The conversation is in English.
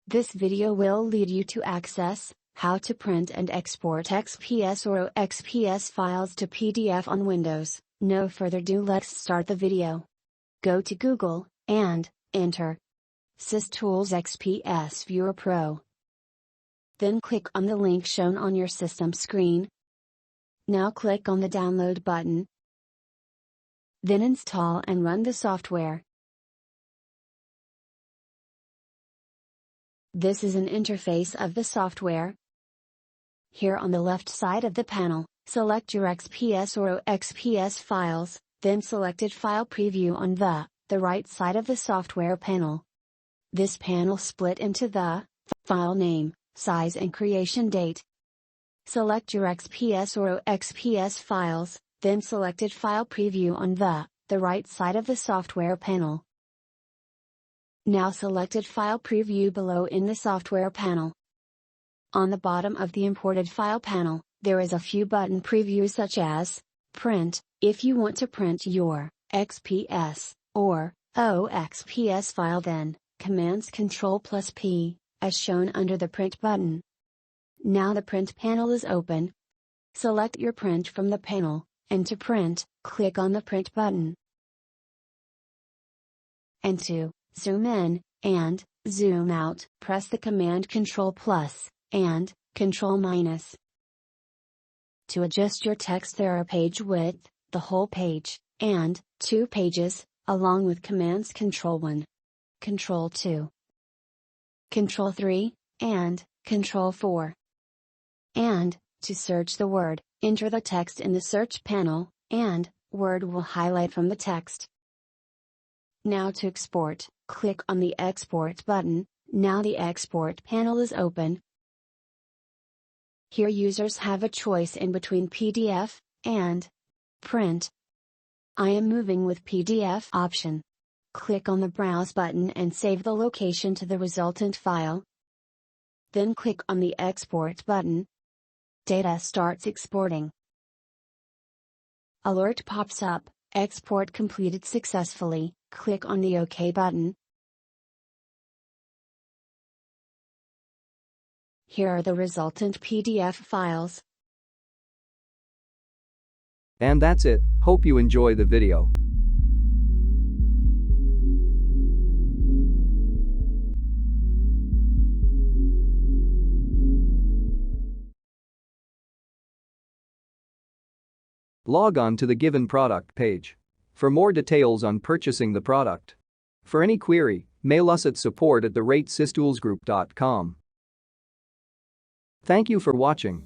This video will lead you to access how to print and export XPS or OXPS files to PDF on Windows. No further ado, let's start the video. Go to Google and enter SysTools XPS Viewer Pro. Then click on the link shown on your system screen. Now click on the download button. Then install and run the software. This is an interface of the software. Here on the left side of the panel, select your XPS or OXPS files, then selected File Preview on the right side of the software panel. This panel split into the file name, size and creation date. Select your XPS or OXPS files, then selected File Preview on the right side of the software panel. Now selected File Preview below in the software panel. On the bottom of the imported file panel, there is a few button previews such as Print, if you want to print your XPS or OXPS file, then Commands Ctrl+P, as shown under the Print button. Now the Print panel is open. Select your print from the panel, and to print, click on the Print button. And to zoom in and zoom out, press the command Ctrl+ and Ctrl-. To adjust your text, there are page width, the whole page, and 2 pages, along with commands Ctrl+1, Ctrl+2, Ctrl+3, and Ctrl+4. And, to search the word, enter the text in the search panel, and word will highlight from the text. Now to export, click on the Export button. Now the Export panel is open. Here users have a choice in between PDF and Print. I am moving with PDF option. Click on the Browse button and save the location to the resultant file. Then click on the Export button. Data starts exporting. Alert pops up, export completed successfully. Click on the OK button. Here are the resultant PDF files. And that's it. Hope you enjoy the video. Log on to the given product page for more details on purchasing the product. For any query, mail us at support@systoolsgroup.com. Thank you for watching.